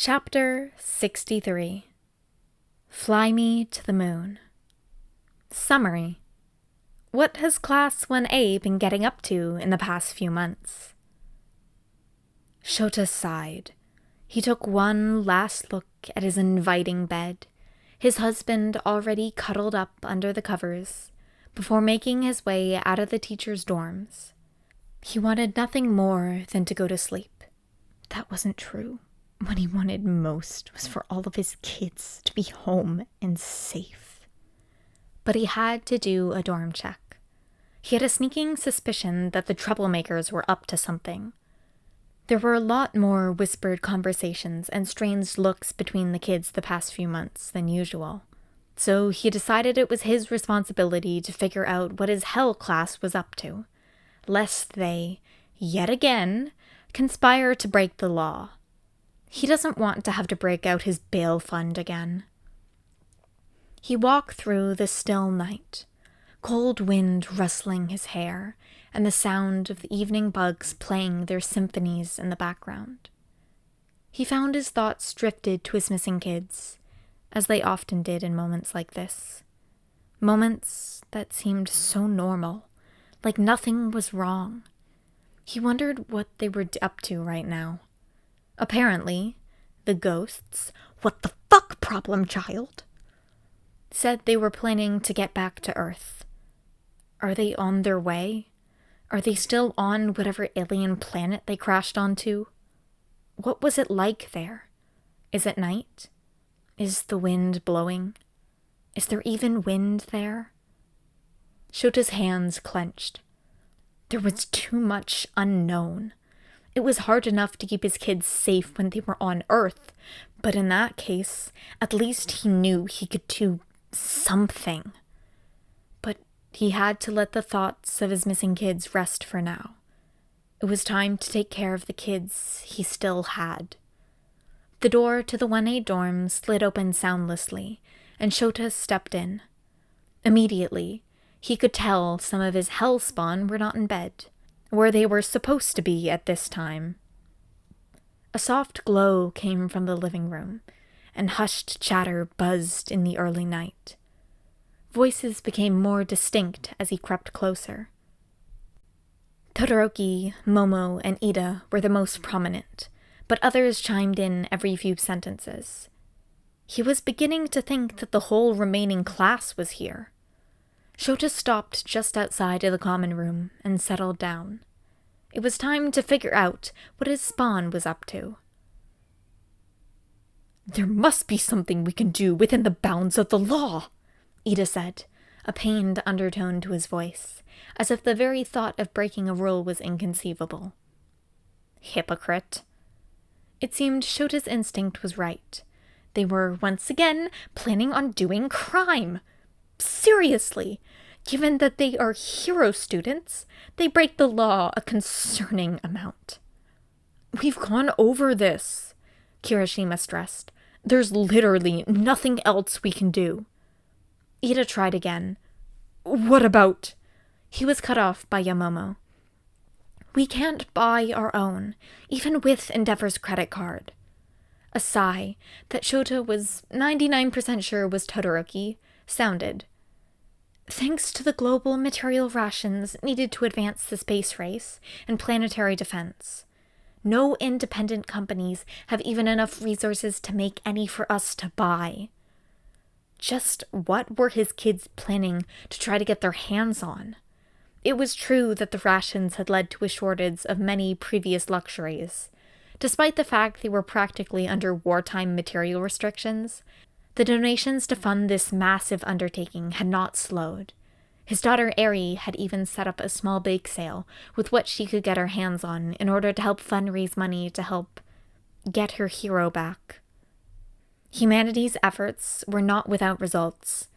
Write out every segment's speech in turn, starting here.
Chapter 63 Fly Me to the Moon. Summary. What has Class 1A been getting up to in the past few months? Shota sighed. He took one last look at his inviting bed, his husband already cuddled up under the covers, before making his way out of the teacher's dorms. He wanted nothing more than to go to sleep. That wasn't true. What he wanted most was for all of his kids to be home and safe. But he had to do a dorm check. He had a sneaking suspicion that the troublemakers were up to something. There were a lot more whispered conversations and strange looks between the kids the past few months than usual. So he decided it was his responsibility to figure out what his hell class was up to, lest they, yet again, conspire to break the law. He doesn't want to have to break out his bail fund again. He walked through the still night, cold wind rustling his hair, and the sound of the evening bugs playing their symphonies in the background. He found his thoughts drifted to his missing kids, as they often did in moments like this. Moments that seemed so normal, like nothing was wrong. He wondered what they were up to right now. Apparently, the ghosts, what the fuck problem child, said they were planning to get back to Earth. Are they on their way? Are they still on whatever alien planet they crashed onto? What was it like there? Is it night? Is the wind blowing? Is there even wind there? Shota's hands clenched. There was too much unknown. It was hard enough to keep his kids safe when they were on Earth, but in that case, at least he knew he could do something. But he had to let the thoughts of his missing kids rest for now. It was time to take care of the kids he still had. The door to the 1A dorm slid open soundlessly, and Shota stepped in. Immediately, he could tell some of his hellspawn were not in bed, where they were supposed to be at this time. A soft glow came from the living room, and hushed chatter buzzed in the early night. Voices became more distinct as he crept closer. Todoroki, Momo, and Ida were the most prominent, but others chimed in every few sentences. He was beginning to think that the whole remaining class was here. Shota stopped just outside of the common room and settled down. It was time to figure out what his spawn was up to. There must be something we can do within the bounds of the law, Ida said, a pained undertone to his voice, as if the very thought of breaking a rule was inconceivable. Hypocrite. It seemed Shota's instinct was right. They were once again planning on doing crime. Seriously, given that they are hero students, they break the law a concerning amount. We've gone over this, Kirishima stressed. There's literally nothing else we can do. Ida tried again. What about? He was cut off by Yamomo. We can't buy our own, even with Endeavor's credit card. A sigh that Shota was 99% sure was Todoroki sounded. Thanks to the global material rations needed to advance the space race and planetary defense, no independent companies have even enough resources to make any for us to buy. Just what were his kids planning to try to get their hands on? It was true that the rations had led to a shortage of many previous luxuries. Despite the fact they were practically under wartime material restrictions, the donations to fund this massive undertaking had not slowed. His daughter Eri had even set up a small bake sale with what she could get her hands on in order to help fundraise money to help get her hero back. Humanity's efforts were not without results.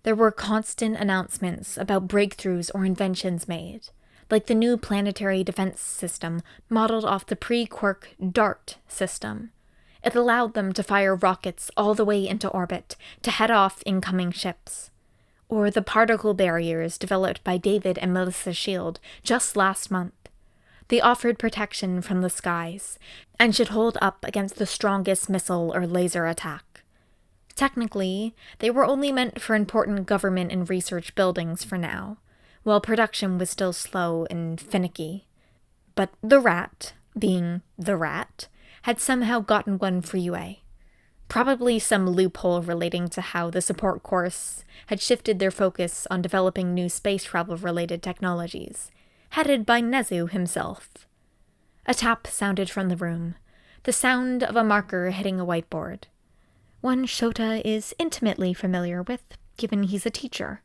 There were constant announcements about breakthroughs or inventions made, like the new planetary defense system modeled off the pre-Quirk DART system. It allowed them to fire rockets all the way into orbit to head off incoming ships. Or the particle barriers developed by David and Melissa Shield just last month. They offered protection from the skies, and should hold up against the strongest missile or laser attack. Technically, they were only meant for important government and research buildings for now, while production was still slow and finicky. But the rat, being the rat, had somehow gotten one for UA. Probably some loophole relating to how the support course had shifted their focus on developing new space travel-related technologies, headed by Nezu himself. A tap sounded from the room, the sound of a marker hitting a whiteboard. One Shota is intimately familiar with, given he's a teacher.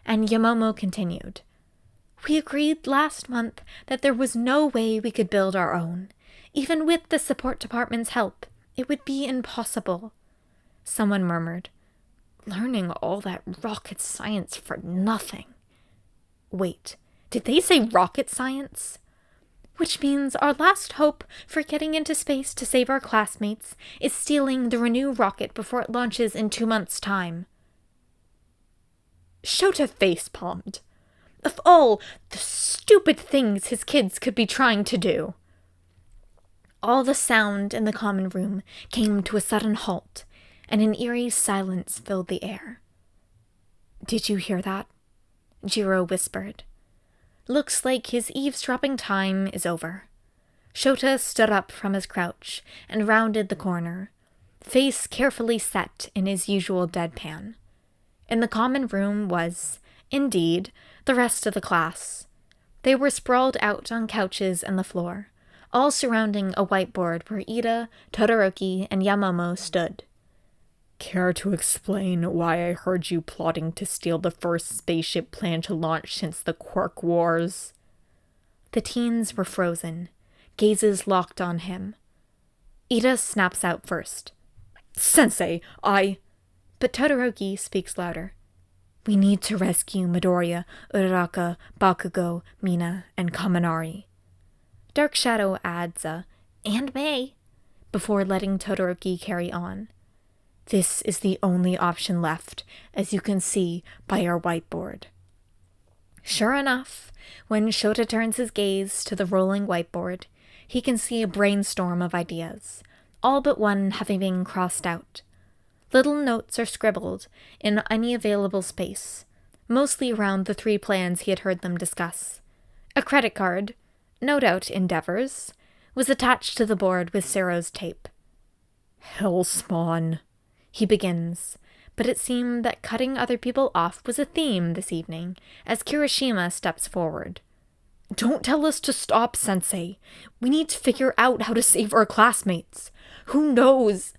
And Yamomo continued. We agreed last month that there was no way we could build our own. Even with the support department's help, it would be impossible. Someone murmured, learning all that rocket science for nothing. Wait, did they say rocket science? Which means our last hope for getting into space to save our classmates is stealing the Renew rocket before it launches in 2 months' time. Shota facepalmed. Of all the stupid things his kids could be trying to do. All the sound in the common room came to a sudden halt, and an eerie silence filled the air. Did you hear that? Jiro whispered. Looks like his eavesdropping time is over. Shota stood up from his crouch and rounded the corner, face carefully set in his usual deadpan. In the common room was, indeed, the rest of the class. They were sprawled out on couches and the floor, all surrounding a whiteboard where Ida, Todoroki, and Yamomo stood. Care to explain why I heard you plotting to steal the first spaceship planned to launch since the Quark Wars? The teens were frozen, gazes locked on him. Ida snaps out first. Sensei, But Todoroki speaks louder. We need to rescue Midoriya, Uraraka, Bakugo, Mina, and Kaminari. Dark Shadow adds and Mei, before letting Todoroki carry on. This is the only option left, as you can see by our whiteboard. Sure enough, when Shota turns his gaze to the rolling whiteboard, he can see a brainstorm of ideas, all but one having been crossed out. Little notes are scribbled in any available space, mostly around the 3 plans he had heard them discuss. A credit card, no doubt Endeavor's, was attached to the board with Sero's tape. Hellspawn, he begins, but it seemed that cutting other people off was a theme this evening, as Kirishima steps forward. Don't tell us to stop, Sensei. We need to figure out how to save our classmates. Who knows?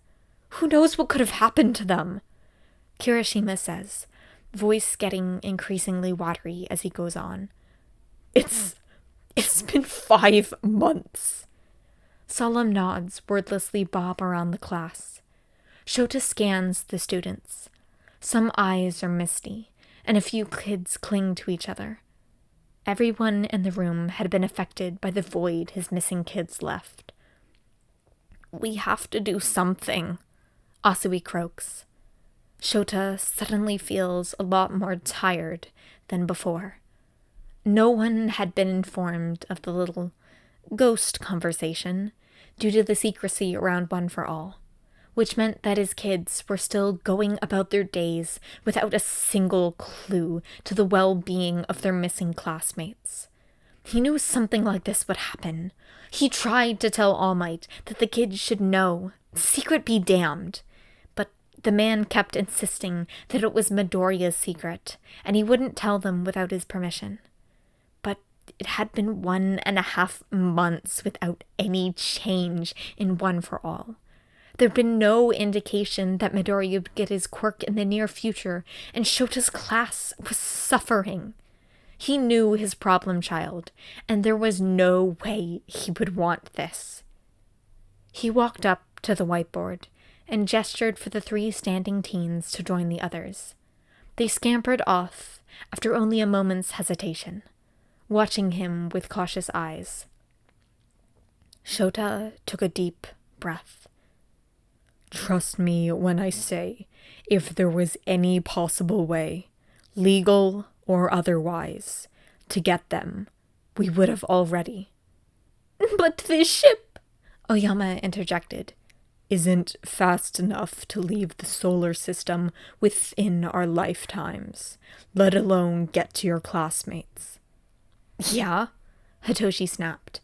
Who knows what could have happened to them? Kirishima says, voice getting increasingly watery as he goes on. It's been 5 months. Solemn nods wordlessly bob around the class. Shota scans the students. Some eyes are misty, and a few kids cling to each other. Everyone in the room had been affected by the void his missing kids left. We have to do something, Asui croaks. Shota suddenly feels a lot more tired than before. No one had been informed of the little ghost conversation due to the secrecy around One for All, which meant that his kids were still going about their days without a single clue to the well-being of their missing classmates. He knew something like this would happen. He tried to tell All Might that the kids should know, secret be damned, but the man kept insisting that it was Midoriya's secret, and he wouldn't tell them without his permission. But it had been 1.5 months without any change in One for All. There'd been no indication that Midoriya would get his quirk in the near future, and Shota's class was suffering. He knew his problem child, and there was no way he would want this. He walked up to the whiteboard and gestured for the 3 standing teens to join the others. They scampered off after only a moment's hesitation, watching him with cautious eyes. Shota took a deep breath. Trust me when I say, if there was any possible way, legal or otherwise, to get them, we would have already. But this ship, Oyama interjected, isn't fast enough to leave the solar system within our lifetimes, let alone get to your classmates. Yeah, Hitoshi snapped.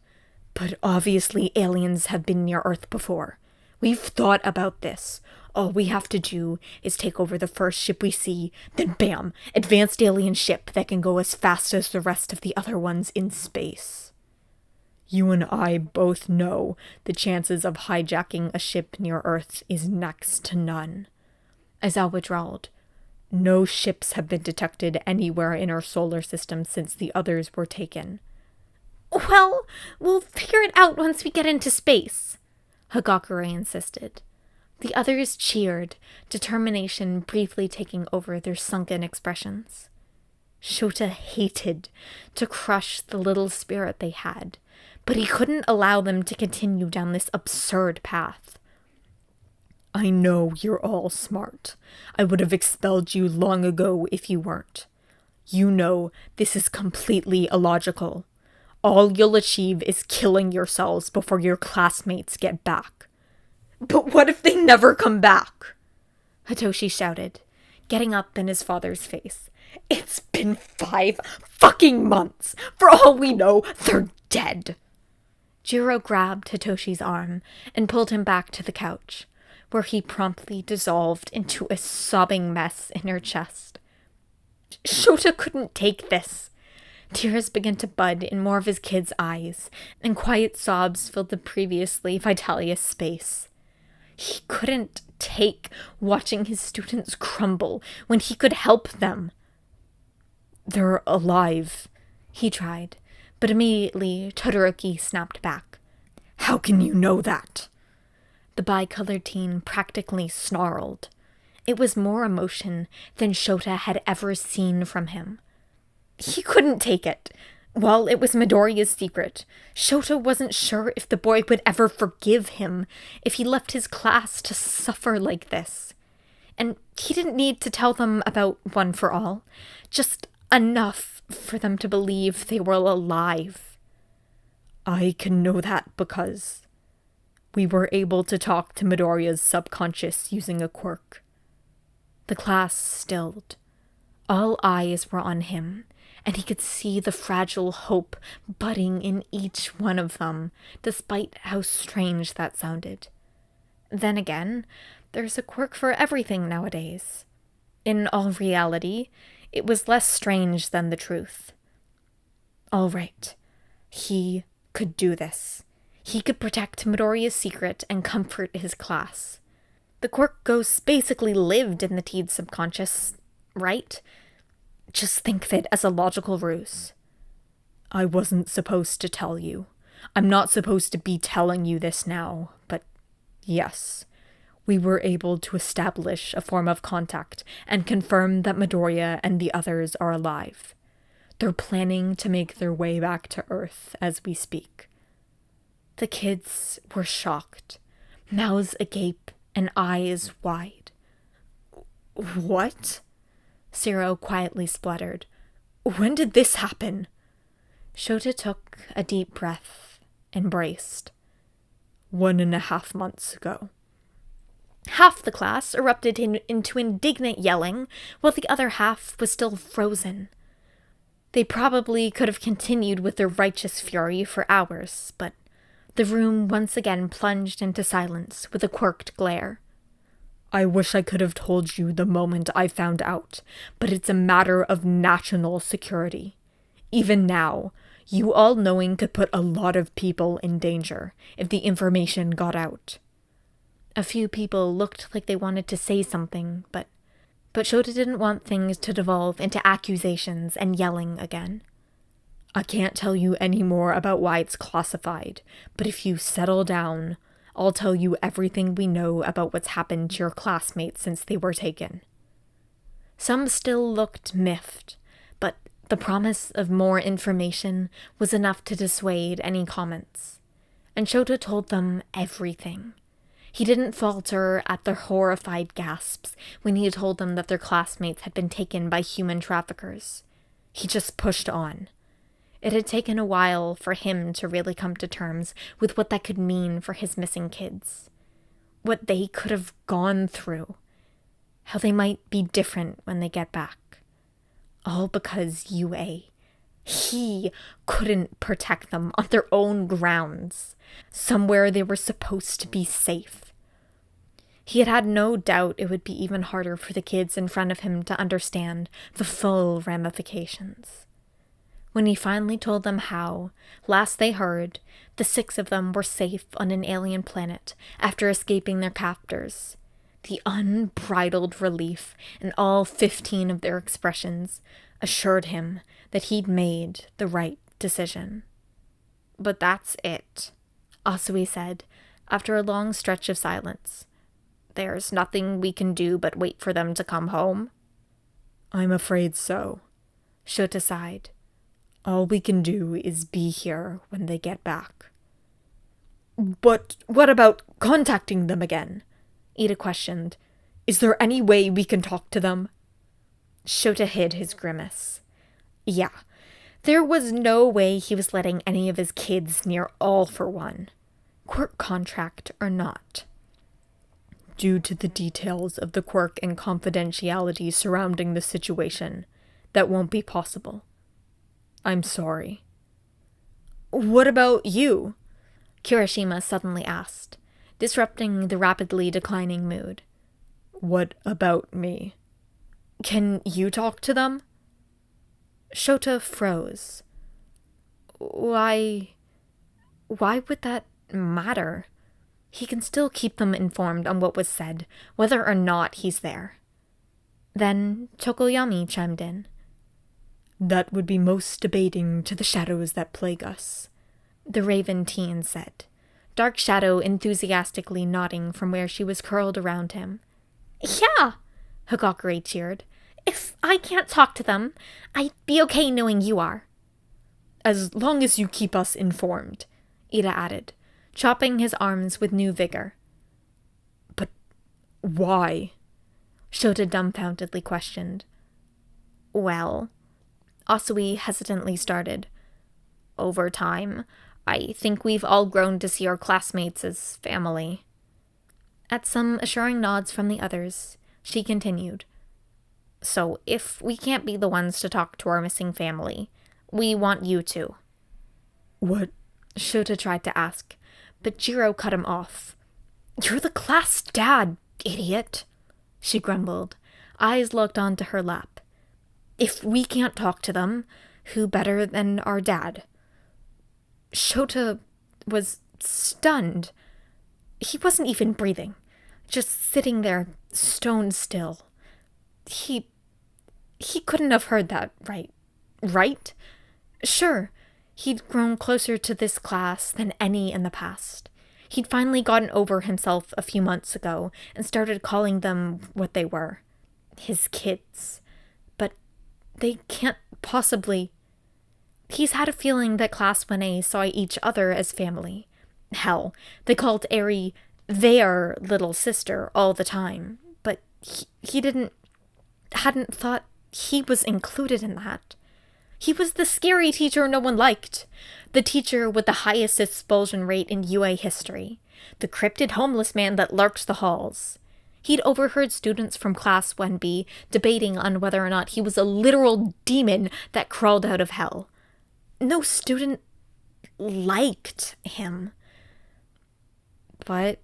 But obviously aliens have been near Earth before. We've thought about this. All we have to do is take over the first ship we see, then bam, advanced alien ship that can go as fast as the rest of the other ones in space. You and I both know the chances of hijacking a ship near Earth is next to none. Aizawa drawled. No ships have been detected anywhere in our solar system since the others were taken. Well, we'll figure it out once we get into space, Hagakure insisted. The others cheered, determination briefly taking over their sunken expressions. Shota hated to crush the little spirit they had, but he couldn't allow them to continue down this absurd path. I know you're all smart. I would have expelled you long ago if you weren't. You know this is completely illogical. All you'll achieve is killing yourselves before your classmates get back. But what if they never come back? Hitoshi shouted, getting up in his father's face. It's been 5 fucking months. For all we know, they're dead. Jiro grabbed Hitoshi's arm and pulled him back to the couch, where he promptly dissolved into a sobbing mess in her chest. Shota couldn't take this. Tears began to bud in more of his kid's eyes, and quiet sobs filled the previously vitalious space. He couldn't take watching his students crumble when he could help them. They're alive, he tried, but immediately Todoroki snapped back. How can you know that? The bi-colored teen practically snarled. It was more emotion than Shota had ever seen from him. He couldn't take it. Well, it was Midoriya's secret. Shota wasn't sure if the boy would ever forgive him if he left his class to suffer like this. And he didn't need to tell them about One for All. Just enough for them to believe they were alive. I can know that because we were able to talk to Midoriya's subconscious using a quirk. The class stilled. All eyes were on him, and he could see the fragile hope budding in each one of them, despite how strange that sounded. Then again, there's a quirk for everything nowadays. In all reality, it was less strange than the truth. All right, he could do this. He could protect Midoriya's secret and comfort his class. The quirk ghosts basically lived in the teen's subconscious, right? Just think of it as a logical ruse. I wasn't supposed to tell you. I'm not supposed to be telling you this now, but yes, we were able to establish a form of contact and confirm that Midoriya and the others are alive. They're planning to make their way back to Earth as we speak. The kids were shocked, mouths agape and eyes wide. What? Zero quietly spluttered. When did this happen? Shota took a deep breath and braced. 1.5 months ago. Half the class erupted into indignant yelling, while the other half was still frozen. They probably could have continued with their righteous fury for hours, but the room once again plunged into silence with a quirked glare. I wish I could have told you the moment I found out, but it's a matter of national security. Even now, you all knowing could put a lot of people in danger if the information got out. A few people looked like they wanted to say something, but Shota didn't want things to devolve into accusations and yelling again. I can't tell you any more about why it's classified, but if you settle down, I'll tell you everything we know about what's happened to your classmates since they were taken. Some still looked miffed, but the promise of more information was enough to dissuade any comments. And Shota told them everything. He didn't falter at their horrified gasps when he told them that their classmates had been taken by human traffickers. He just pushed on. It had taken a while for him to really come to terms with what that could mean for his missing kids. What they could have gone through. How they might be different when they get back. All because UA. He couldn't protect them on their own grounds, somewhere they were supposed to be safe. He had had no doubt it would be even harder for the kids in front of him to understand the full ramifications. When he finally told them how, last they heard, the 6 of them were safe on an alien planet after escaping their captors. The unbridled relief in all 15 of their expressions assured him that he'd made the right decision. But that's it, Asui said, after a long stretch of silence. There's nothing we can do but wait for them to come home? I'm afraid so, Shota sighed. All we can do is be here when they get back. But what about contacting them again? Ida questioned. Is there any way we can talk to them? Shota hid his grimace. Yeah, there was no way he was letting any of his kids near All for One, quirk contract or not. Due to the details of the quirk and confidentiality surrounding the situation, that won't be possible. I'm sorry. What about you? Kirishima suddenly asked, disrupting the rapidly declining mood. What about me? Can you talk to them? Shota froze. Why would that matter? He can still keep them informed on what was said, whether or not he's there. Then Tokoyami chimed in. That would be most debating to the shadows that plague us, the Raven teen said, Dark Shadow enthusiastically nodding from where she was curled around him. Yeah, Hagakure cheered. If I can't talk to them, I'd be okay knowing you are. As long as you keep us informed, Ida added, chopping his arms with new vigor. But why? Shota dumbfoundedly questioned. Well, Asui hesitantly started. Over time, I think we've all grown to see our classmates as family. At some assuring nods from the others, she continued. So if we can't be the ones to talk to our missing family, we want you to. What? Shota tried to ask, but Jiro cut him off. You're the class dad, idiot, she grumbled, eyes locked onto her lap. If we can't talk to them, who better than our dad? Shota was stunned. He wasn't even breathing, just sitting there, stone still. He couldn't have heard that, right? Sure, he'd grown closer to this class than any in the past. He'd finally gotten over himself a few months ago and started calling them what they were. His kids. But they can't possibly... He's had a feeling that Class 1A saw each other as family. Hell, they called Eri their little sister all the time. But he hadn't thought he was included in that. He was the scary teacher no one liked. The teacher with the highest expulsion rate in UA history. The cryptid homeless man that lurked the halls. He'd overheard students from Class 1B debating on whether or not he was a literal demon that crawled out of hell. No student liked him. But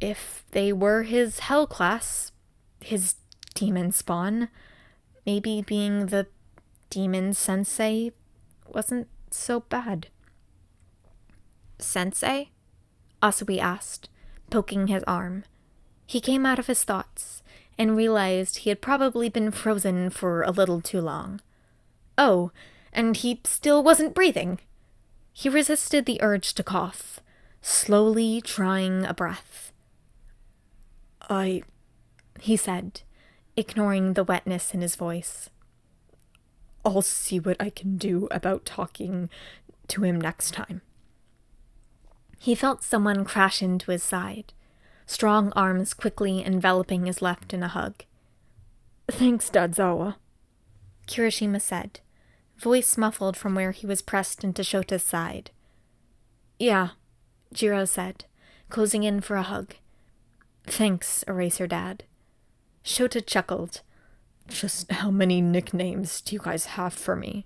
if they were his hell class, his demon spawn, maybe being the demon sensei wasn't so bad. Sensei? Asui asked, poking his arm. He came out of his thoughts and realized he had probably been frozen for a little too long. Oh, and he still wasn't breathing. He resisted the urge to cough, slowly drawing a breath. He said, ignoring the wetness in his voice. I'll see what I can do about talking to him next time. He felt someone crash into his side, strong arms quickly enveloping his left in a hug. Thanks, Dadzawa, Kirishima said, voice muffled from where he was pressed into Shota's side. "Yeah," Jiro said, closing in for a hug. "Thanks, Eraser Dad." Shota chuckled. "Just how many nicknames do you guys have for me?"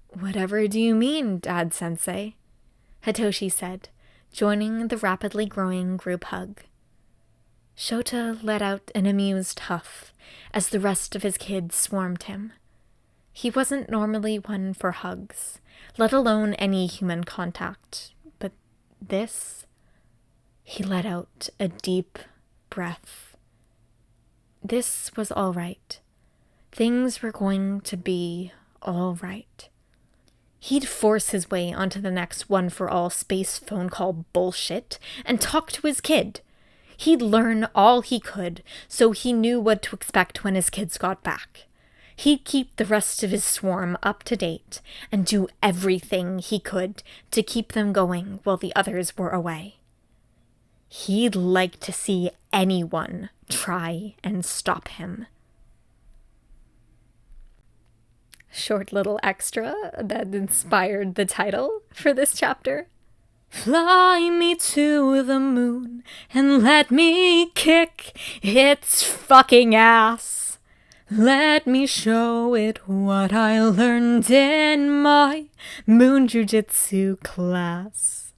"Whatever do you mean, Dad-sensei?" Hitoshi said, joining the rapidly growing group hug. Shota let out an amused huff as the rest of his kids swarmed him. He wasn't normally one for hugs, let alone any human contact, but this... He let out a deep breath. This was all right. Things were going to be all right. He'd force his way onto the next one-for-all space phone call bullshit and talk to his kid. He'd learn all he could so he knew what to expect when his kids got back. He'd keep the rest of his swarm up to date and do everything he could to keep them going while the others were away. He'd like to see anyone try and stop him. Short little extra that inspired the title for this chapter. Fly me to the moon and let me kick its fucking ass. Let me show it what I learned in my moon jujitsu class.